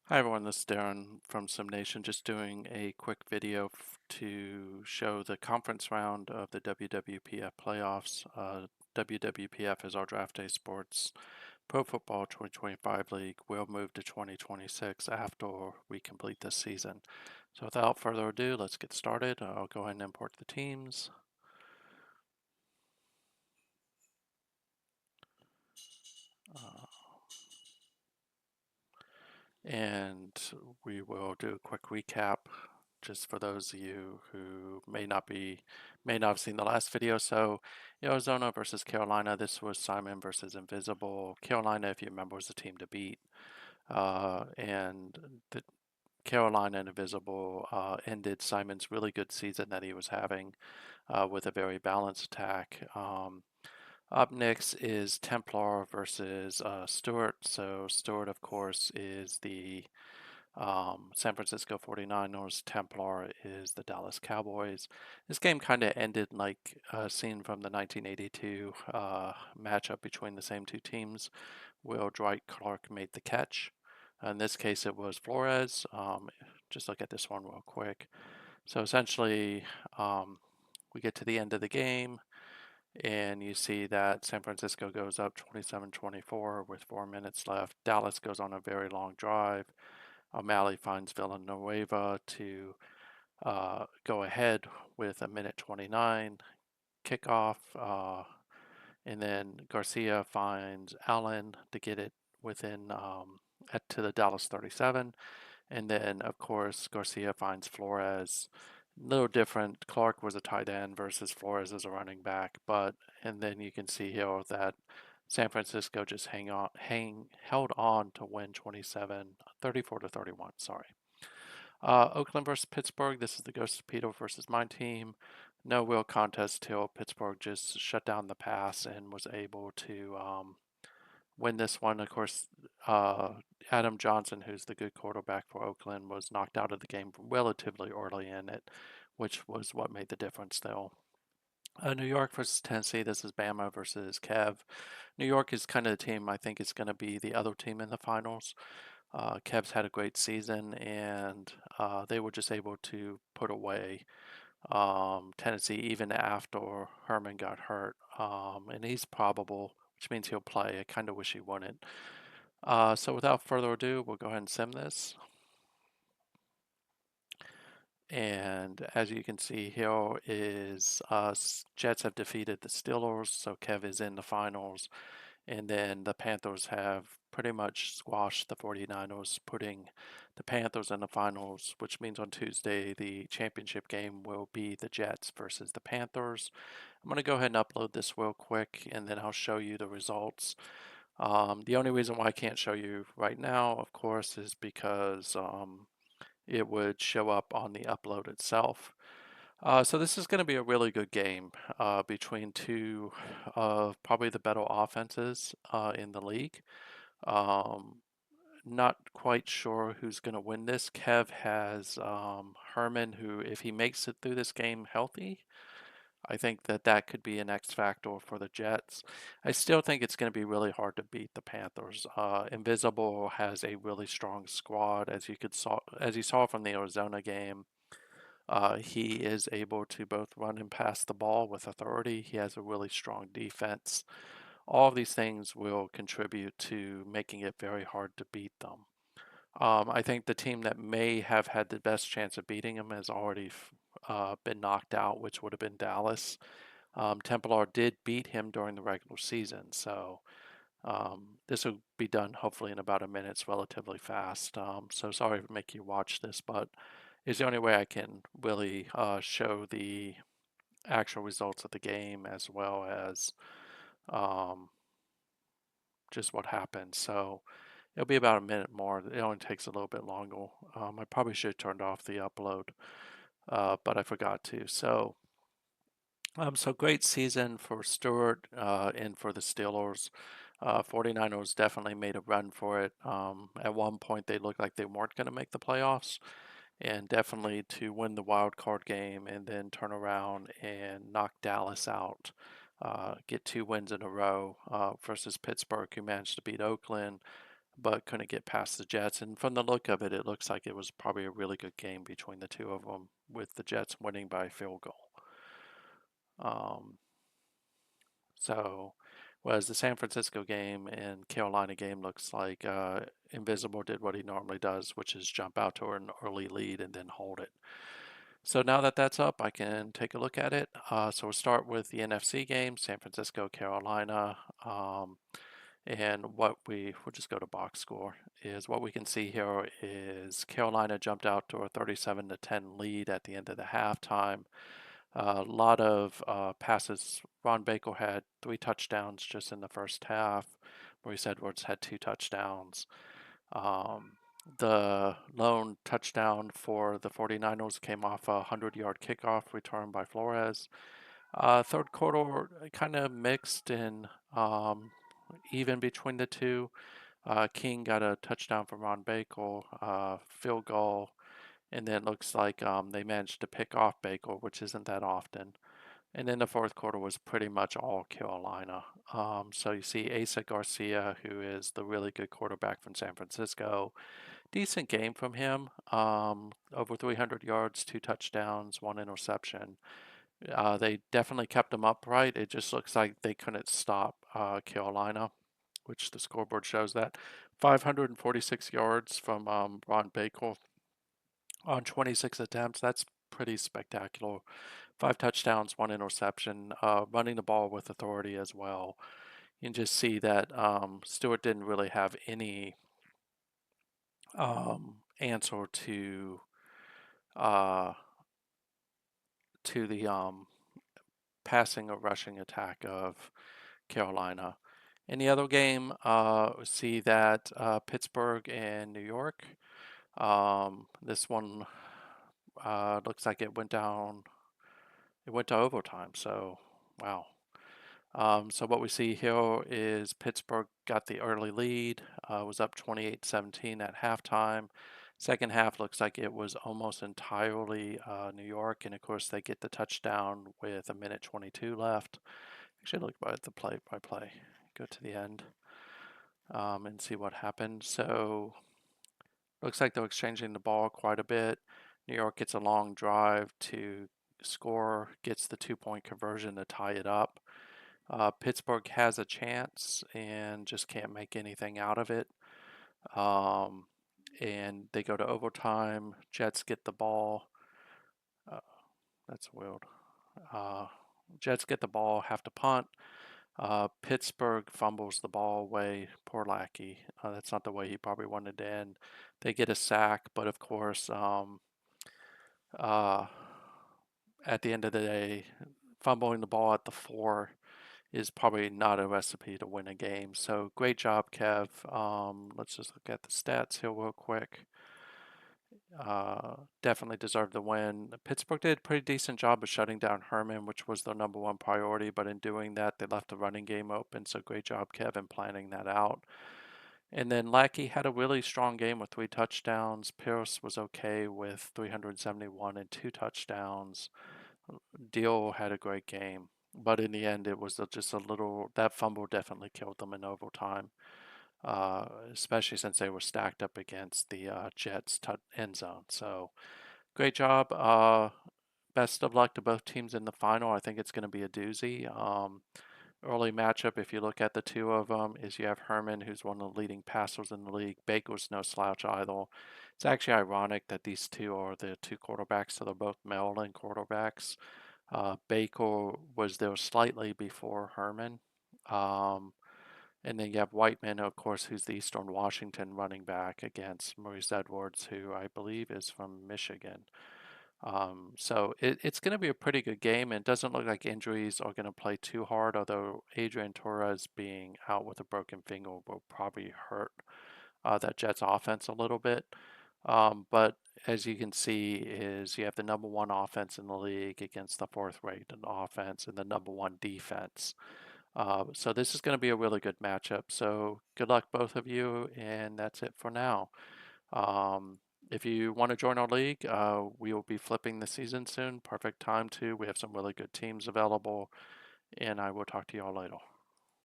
Hi everyone, this is Darren from SimNation, just doing a quick video to show the conference round of the WWPF playoffs. WWPF is our Draft Day Sports Pro Football 2025 League. Will move to 2026 after we complete this season. So without further ado, let's get started. I'll go ahead and import the teams. And we will do a quick recap just for those of you who may not have seen the last video. So Arizona versus Carolina, this was Simon versus Invisible. Carolina, if you remember, was the team to beat. And the Carolina and Invisible ended Simon's really good season that he was having with a very balanced attack. Up next is Templar versus Stuart. So Stuart, of course, is the San Francisco 49ers. Templar is the Dallas Cowboys. This game kind of ended like a scene from the 1982 matchup between the same two teams. Will Dwight Clark made the catch. In this case, it was Flores. Just look at this one real quick. So essentially, we get to the end of the game, and you see that San Francisco goes up 27-24 with 4 minutes left. Dallas goes on a very long drive. O'Malley finds Villanueva to go ahead with a minute 29 kickoff, and then Garcia finds Allen to get it within to the Dallas 37, and then of course Garcia finds Flores. A little different. Clark was a tight end versus Flores as a running back, and then you can see here that San Francisco just held on to win 34-31. Sorry. Oakland versus Pittsburgh. This is the Ghost of Peter versus my team. No real contest till Pittsburgh just shut down the pass and was able to win this one. Of course, Adam Johnson, who's the good quarterback for Oakland, was knocked out of the game relatively early in it, which was what made the difference, though. New York versus Tennessee. This is Bama versus Kev. New York is kind of the team I think is going to be the other team in the finals. Kev's had a great season, and they were just able to put away Tennessee even after Herman got hurt. And he's probable, which means he'll play. I kind of wish he wouldn't. So without further ado, we'll go ahead and sim this. And as you can see here is Jets have defeated the Steelers, so Kev is in the finals. And then the Panthers have pretty much squashed the 49ers, putting the Panthers in the finals, which means on Tuesday the championship game will be the Jets versus the Panthers. I'm going to go ahead and upload this real quick, and then I'll show you the results. The only reason why I can't show you right now, of course, is because it would show up on the upload itself. So this is going to be a really good game between two of probably the better offenses in the league. Um, Not quite sure who's going to win this. Kev has Herman, who, if he makes it through this game healthy, I think that could be an X factor for the Jets. I still think it's going to be really hard to beat the Panthers. Invisible has a really strong squad, as you saw from the Arizona game. He is able to both run and pass the ball with authority. He has a really strong defense. All of these things will contribute to making it very hard to beat them. I think the team that may have had the best chance of beating him has already been knocked out, which would have been Dallas. Templar did beat him during the regular season, so this will be done hopefully in about a minute. It's relatively fast. So sorry to make you watch this, but it's the only way I can really show the actual results of the game as well as um, just what happened. So it'll be about a minute more. It only takes a little bit longer. I probably should have turned off the upload, but I forgot to. So great season for Stuart and for the Steelers. 49ers definitely made a run for it. At one point, they looked like they weren't going to make the playoffs, and definitely to win the wild card game and then turn around and knock Dallas out. Get 2 wins in a row versus Pittsburgh, who managed to beat Oakland. but couldn't get past the Jets. And from the look of it, it looks like it was probably a really good game between the two of them, with the Jets winning by field goal. So, whereas the San Francisco game and Carolina game looks like Invisible did what he normally does, which is jump out to an early lead and then hold it. So now that that's up, I can take a look at it. So we'll start with the NFC game, San Francisco, Carolina. And we'll just go to box score, is what we can see here is Carolina jumped out to a 37-10 lead at the end of the halftime. A lot of passes. Ron Baker had 3 touchdowns just in the first half. Maurice Edwards had 2 touchdowns. The lone touchdown for the 49ers came off a 100-yard kickoff return by Flores. Third quarter kind of mixed and even between the two. King got a touchdown from Ron Baker, field goal, and then it looks like they managed to pick off Baker, which isn't that often. And then the fourth quarter was pretty much all Carolina. So you see Asa Garcia, who is the really good quarterback from San Francisco. Decent game from him. Over 300 yards, 2 touchdowns, 1 interception. They definitely kept him upright. It just looks like they couldn't stop Carolina, which the scoreboard shows that. 546 yards from Ron Baker on 26 attempts. That's pretty spectacular. 5 touchdowns, 1 interception, running the ball with authority as well. You can just see that Stuart didn't really have any answer uh, to the passing or rushing attack of Carolina. In the other game, see that Pittsburgh and New York. This one looks like it went down. It went to overtime. So, wow. So what we see here is Pittsburgh got the early lead, was up 28-17 at halftime. Second half looks like it was almost entirely New York, and of course they get the touchdown with 1:22 left. Actually, look at the play-by-play. Go to the end and see what happened. So looks like they're exchanging the ball quite a bit. New York gets a long drive to score, gets the 2-point conversion to tie it up. Pittsburgh has a chance and just can't make anything out of it. And they go to overtime. Jets get the ball. That's weird. Jets get the ball, have to punt. Pittsburgh fumbles the ball away. Poor Lackey. That's not the way he probably wanted to end. They get a sack, but of course, at the end of the day, fumbling the ball at the 4 is probably not a recipe to win a game. So great job, Kev. Let's just look at the stats here real quick. Definitely deserved the win. Pittsburgh did a pretty decent job of shutting down Herman, which was their number 1 priority, but in doing that, they left the running game open. So great job, Kevin, planning that out. And then Lackey had a really strong game with 3 touchdowns. Pierce was okay with 371 and 2 touchdowns. Deal had a great game, but in the end, it was just a little. That fumble definitely killed them in overtime, especially since they were stacked up against the Jets' end zone. So, great job. Best of luck to both teams in the final. I think it's going to be a doozy. Early matchup, if you look at the two of them, is you have Herman, who's one of the leading passers in the league. Baker's no slouch either. It's actually ironic that these two are the 2 quarterbacks, so they're both Maryland quarterbacks. Baker was there slightly before Herman. And then you have Whiteman, of course, who's the Eastern Washington running back against Maurice Edwards, who I believe is from Michigan. So it's going to be a pretty good game, and it doesn't look like injuries are going to play too hard, although Adrian Torres being out with a broken finger will probably hurt that Jets offense a little bit. But as you can see, is you have the number 1 offense in the league against the 4th-ranked offense and the number 1 defense. So this is going to be a really good matchup. So good luck, both of you, and that's it for now. If you want to join our league, we will be flipping the season soon. Perfect time to. We have some really good teams available, and I will talk to you all later.